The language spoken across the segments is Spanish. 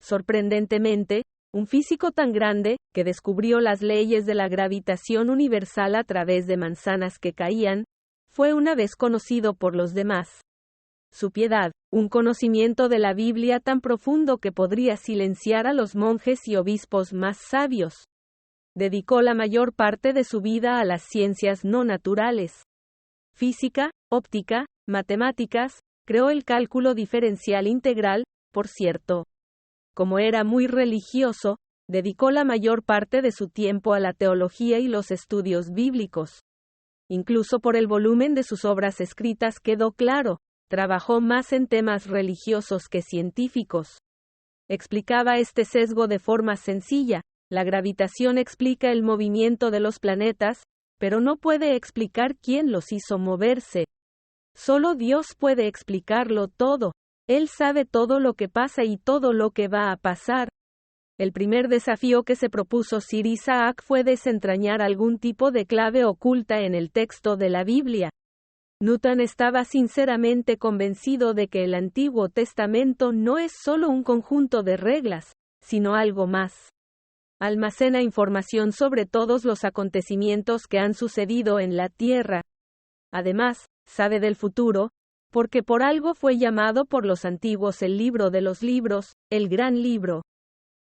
Sorprendentemente, un físico tan grande, que descubrió las leyes de la gravitación universal a través de manzanas que caían, fue una vez conocido por los demás. Su piedad, un conocimiento de la Biblia tan profundo que podría silenciar a los monjes y obispos más sabios. Dedicó la mayor parte de su vida a las ciencias no naturales. Física, óptica, matemáticas, creó el cálculo diferencial integral, por cierto. Como era muy religioso, dedicó la mayor parte de su tiempo a la teología y los estudios bíblicos. Incluso por el volumen de sus obras escritas quedó claro, trabajó más en temas religiosos que científicos. Explicaba este sesgo de forma sencilla: la gravitación explica el movimiento de los planetas, pero no puede explicar quién los hizo moverse. Solo Dios puede explicarlo todo. Él sabe todo lo que pasa y todo lo que va a pasar. El primer desafío que se propuso Sir Isaac fue desentrañar algún tipo de clave oculta en el texto de la Biblia. Newton estaba sinceramente convencido de que el Antiguo Testamento no es solo un conjunto de reglas, sino algo más. Almacena información sobre todos los acontecimientos que han sucedido en la Tierra. Además, sabe del futuro, porque por algo fue llamado por los antiguos el libro de los libros, el gran libro.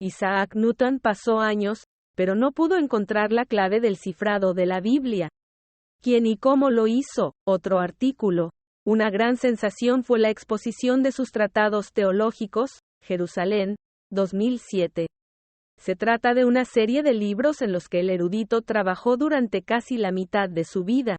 Isaac Newton pasó años, pero no pudo encontrar la clave del cifrado de la Biblia. ¿Quién y cómo lo hizo? Otro artículo. Una gran sensación fue la exposición de sus tratados teológicos, Jerusalén, 2007. Se trata de una serie de libros en los que el erudito trabajó durante casi la mitad de su vida.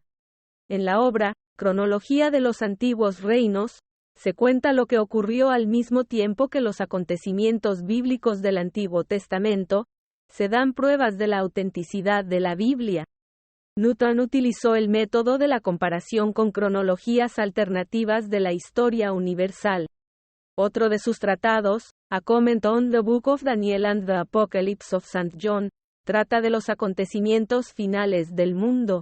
En la obra, Cronología de los Antiguos Reinos, se cuenta lo que ocurrió al mismo tiempo que los acontecimientos bíblicos del Antiguo Testamento. Se dan pruebas de la autenticidad de la Biblia. Newton utilizó el método de la comparación con cronologías alternativas de la historia universal. Otro de sus tratados, A Comment on the Book of Daniel and the Apocalypse of St. John, trata de los acontecimientos finales del mundo.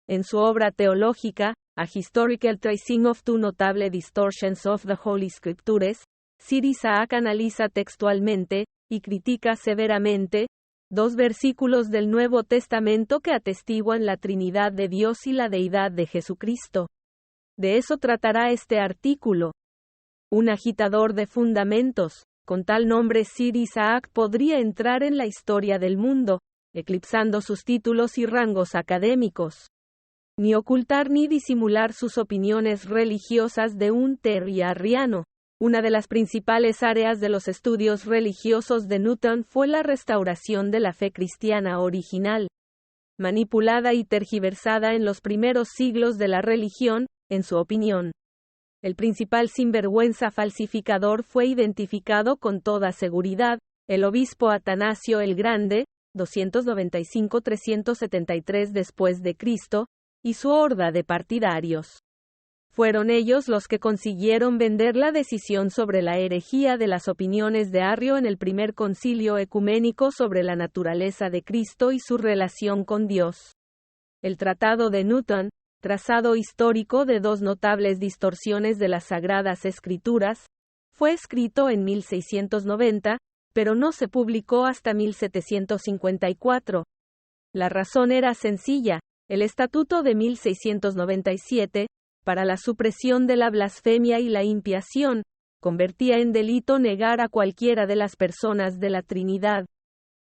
En su obra teológica, A Historical Tracing of Two Notable Distortions of the Holy Scriptures, Sir Isaac analiza textualmente, y critica severamente, 2 versículos del Nuevo Testamento que atestiguan la Trinidad de Dios y la deidad de Jesucristo. De eso tratará este artículo. Un agitador de fundamentos, con tal nombre Sir Isaac podría entrar en la historia del mundo, eclipsando sus títulos y rangos académicos. Ni ocultar ni disimular sus opiniones religiosas de un terriariano. Una de las principales áreas de los estudios religiosos de Newton fue la restauración de la fe cristiana original. Manipulada y tergiversada en los primeros siglos de la religión, en su opinión. El principal sinvergüenza falsificador fue identificado con toda seguridad, el obispo Atanasio el Grande, 295-373 después de Cristo, y su horda de partidarios. Fueron ellos los que consiguieron vender la decisión sobre la herejía de las opiniones de Arrio en el primer concilio ecuménico sobre la naturaleza de Cristo y su relación con Dios. El Tratado de Newton, trazado histórico de 2 notables distorsiones de las Sagradas Escrituras, fue escrito en 1690, pero no se publicó hasta 1754. La razón era sencilla: el Estatuto de 1697, para la supresión de la blasfemia y la impiación, convertía en delito negar a cualquiera de las personas de la Trinidad.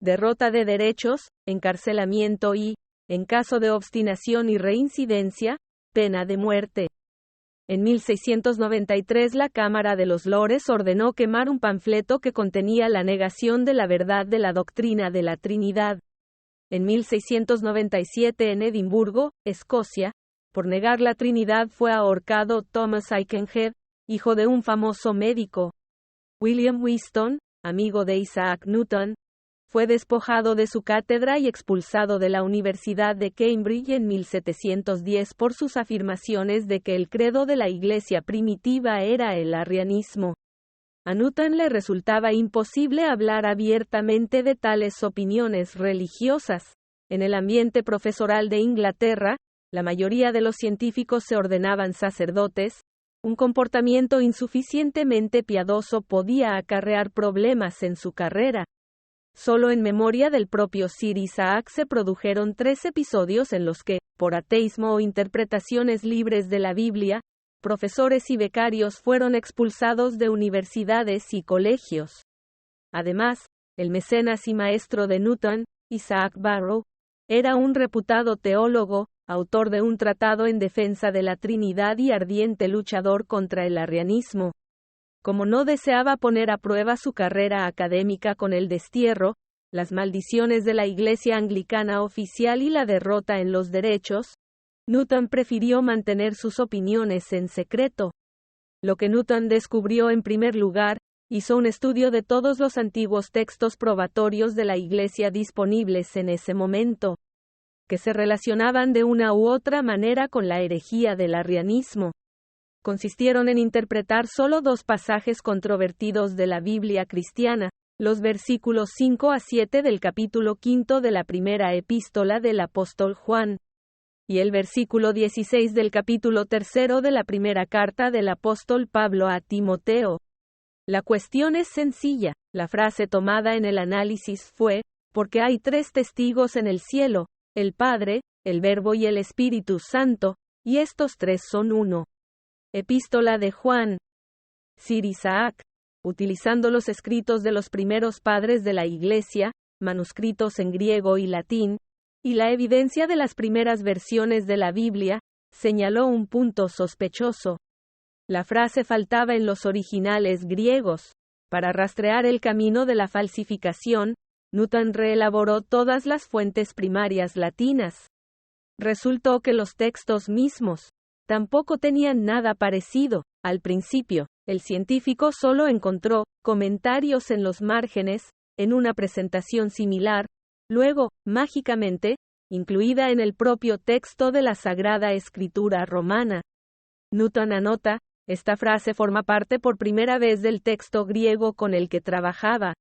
Derrota de derechos, encarcelamiento y, en caso de obstinación y reincidencia, pena de muerte. En 1693 la Cámara de los Lores ordenó quemar un panfleto que contenía la negación de la verdad de la doctrina de la Trinidad. En 1697 en Edimburgo, Escocia, por negar la Trinidad fue ahorcado Thomas Aikenhead, hijo de un famoso médico. William Whiston, amigo de Isaac Newton, fue despojado de su cátedra y expulsado de la Universidad de Cambridge en 1710 por sus afirmaciones de que el credo de la Iglesia primitiva era el arrianismo. A Newton le resultaba imposible hablar abiertamente de tales opiniones religiosas. En el ambiente profesoral de Inglaterra, la mayoría de los científicos se ordenaban sacerdotes, un comportamiento insuficientemente piadoso podía acarrear problemas en su carrera. Solo en memoria del propio Sir Isaac se produjeron 3 episodios en los que, por ateísmo o interpretaciones libres de la Biblia, profesores y becarios fueron expulsados de universidades y colegios. Además, el mecenas y maestro de Newton, Isaac Barrow, era un reputado teólogo, autor de un tratado en defensa de la Trinidad y ardiente luchador contra el arrianismo. Como no deseaba poner a prueba su carrera académica con el destierro, las maldiciones de la Iglesia anglicana oficial y la derrota en los derechos, Newton prefirió mantener sus opiniones en secreto. Lo que Newton descubrió en primer lugar, hizo un estudio de todos los antiguos textos probatorios de la Iglesia disponibles en ese momento, que se relacionaban de una u otra manera con la herejía del arrianismo. Consistieron en interpretar solo 2 pasajes controvertidos de la Biblia cristiana, los versículos 5 a 7 del capítulo 5 de la primera epístola del apóstol Juan, y el versículo 16 del capítulo 3 de la primera carta del apóstol Pablo a Timoteo. La cuestión es sencilla, la frase tomada en el análisis fue, porque hay 3 testigos en el cielo, el Padre, el Verbo y el Espíritu Santo, y estos 3 son uno. Epístola de Juan. Sir Isaac, utilizando los escritos de los primeros padres de la Iglesia, manuscritos en griego y latín, y la evidencia de las primeras versiones de la Biblia, señaló un punto sospechoso. La frase faltaba en los originales griegos. Para rastrear el camino de la falsificación, Newton reelaboró todas las fuentes primarias latinas. Resultó que los textos mismos tampoco tenían nada parecido. Al principio, el científico solo encontró comentarios en los márgenes, en una presentación similar, luego, mágicamente, incluida en el propio texto de la Sagrada Escritura romana. Newton anota, esta frase forma parte por primera vez del texto griego con el que trabajaba.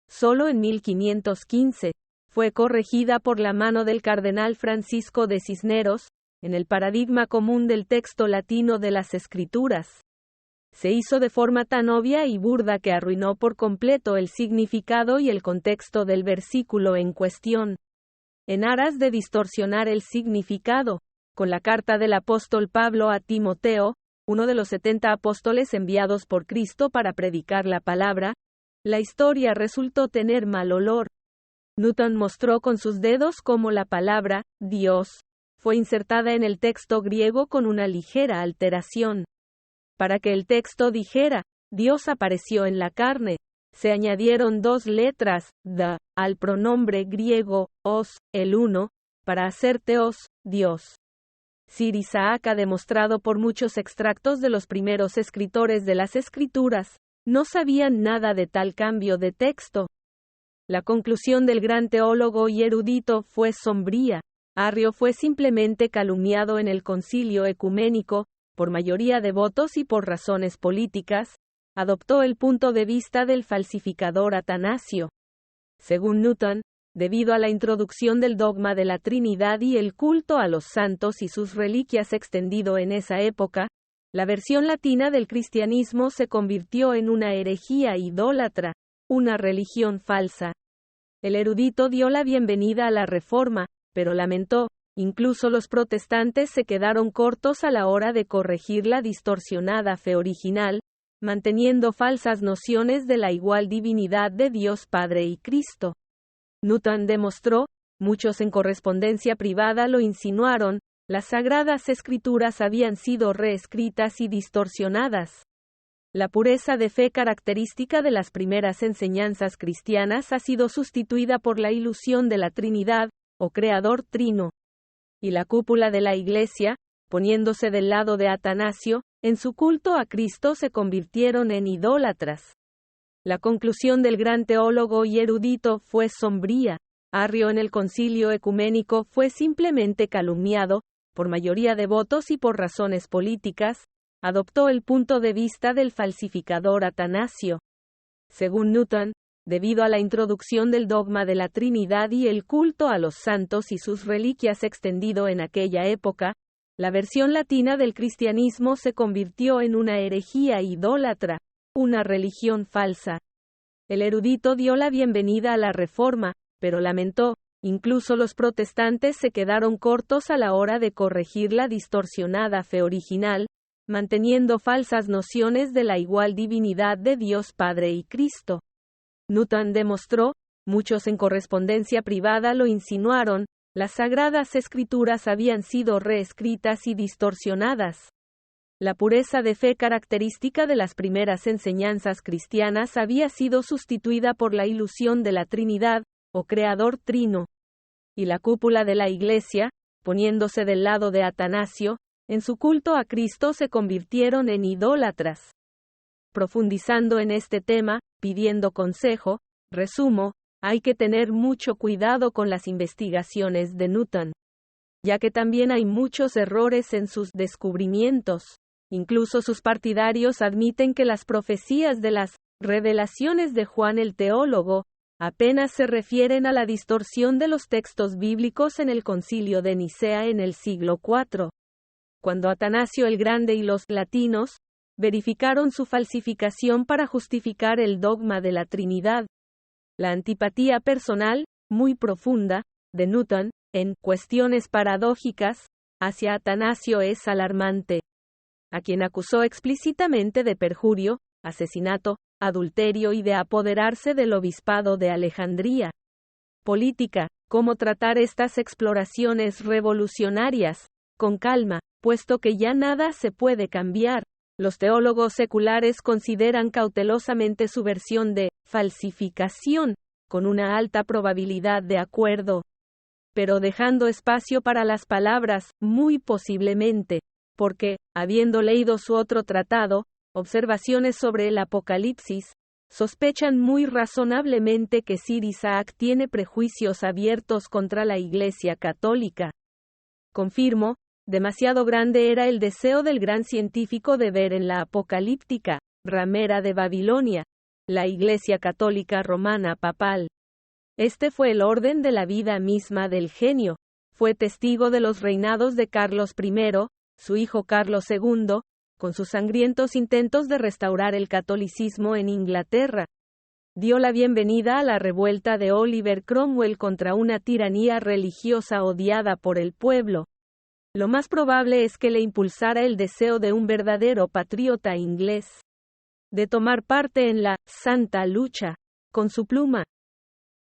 Solo en 1515, fue corregida por la mano del cardenal Francisco de Cisneros, en el paradigma común del texto latino de las Escrituras. Se hizo de forma tan obvia y burda que arruinó por completo el significado y el contexto del versículo en cuestión. En aras de distorsionar el significado, con la carta del apóstol Pablo a Timoteo, uno de los 70 apóstoles enviados por Cristo para predicar la palabra, la historia resultó tener mal olor. Newton mostró con sus dedos cómo la palabra, Dios, fue insertada en el texto griego con una ligera alteración. Para que el texto dijera, Dios apareció en la carne, se añadieron 2 letras, the, al pronombre griego, os, el uno, para hacer teos, Dios. Sir Isaac ha demostrado por muchos extractos de los primeros escritores de las Escrituras, no sabían nada de tal cambio de texto. La conclusión del gran teólogo y erudito fue sombría. Arrio fue simplemente calumniado en el concilio ecuménico, por mayoría de votos y por razones políticas, adoptó el punto de vista del falsificador Atanasio. Según Newton, debido a la introducción del dogma de la Trinidad y el culto a los santos y sus reliquias extendido en esa época, la versión latina del cristianismo se convirtió en una herejía idólatra, una religión falsa. El erudito dio la bienvenida a la Reforma, pero lamentó, incluso los protestantes se quedaron cortos a la hora de corregir la distorsionada fe original, manteniendo falsas nociones de la igual divinidad de Dios Padre y Cristo. Newton demostró, muchos en correspondencia privada lo insinuaron, las Sagradas Escrituras habían sido reescritas y distorsionadas. La pureza de fe característica de las primeras enseñanzas cristianas ha sido sustituida por la ilusión de la Trinidad, o Creador Trino. Y la cúpula de la Iglesia, poniéndose del lado de Atanasio, en su culto a Cristo se convirtieron en idólatras. La conclusión del gran teólogo y erudito fue sombría. Arrio en el concilio ecuménico fue simplemente calumniado, por mayoría de votos y por razones políticas, adoptó el punto de vista del falsificador Atanasio. Según Newton, debido a la introducción del dogma de la Trinidad y el culto a los santos y sus reliquias extendido en aquella época, La versión latina del cristianismo se convirtió en una herejía idólatra, una religión falsa. El erudito dio la bienvenida a la Reforma, pero lamentó, incluso los protestantes se quedaron cortos a la hora de corregir la distorsionada fe original, manteniendo falsas nociones de la igual divinidad de Dios Padre y Cristo. Newton demostró, muchos en correspondencia privada lo insinuaron, las sagradas escrituras habían sido reescritas y distorsionadas. La pureza de fe característica de las primeras enseñanzas cristianas había sido sustituida por la ilusión de la Trinidad, o Creador Trino. Y la cúpula de la Iglesia, poniéndose del lado de Atanasio, en su culto a Cristo se convirtieron en idólatras. Profundizando en este tema, pidiendo consejo, resumo, hay que tener mucho cuidado con las investigaciones de Newton, ya que también hay muchos errores en sus descubrimientos. Incluso sus partidarios admiten que las profecías de las revelaciones de Juan el Teólogo apenas se refieren a la distorsión de los textos bíblicos en el Concilio de Nicea en el siglo IV. Cuando Atanasio el Grande y los latinos verificaron su falsificación para justificar el dogma de la Trinidad. La antipatía personal, muy profunda, de Newton, en cuestiones paradójicas, hacia Atanasio es alarmante. A quien acusó explícitamente de perjurio, asesinato, adulterio y de apoderarse del obispado de Alejandría. Política, cómo tratar estas exploraciones revolucionarias, con calma, puesto que ya nada se puede cambiar. Los teólogos seculares consideran cautelosamente su versión de falsificación, con una alta probabilidad de acuerdo, pero dejando espacio para las palabras, muy posiblemente, porque, habiendo leído su otro tratado, Observaciones sobre el Apocalipsis, sospechan muy razonablemente que Sir Isaac tiene prejuicios abiertos contra la Iglesia católica. Confirmo, demasiado grande era el deseo del gran científico de ver en la apocalíptica ramera de Babilonia la Iglesia católica romana papal. Este fue el orden de la vida misma del genio. Fue testigo de los reinados de Carlos I, su hijo Carlos II, con sus sangrientos intentos de restaurar el catolicismo en Inglaterra. Dio la bienvenida a la revuelta de Oliver Cromwell contra una tiranía religiosa odiada por el pueblo. Lo más probable es que le impulsara el deseo de un verdadero patriota inglés de tomar parte en la santa lucha. Con su pluma,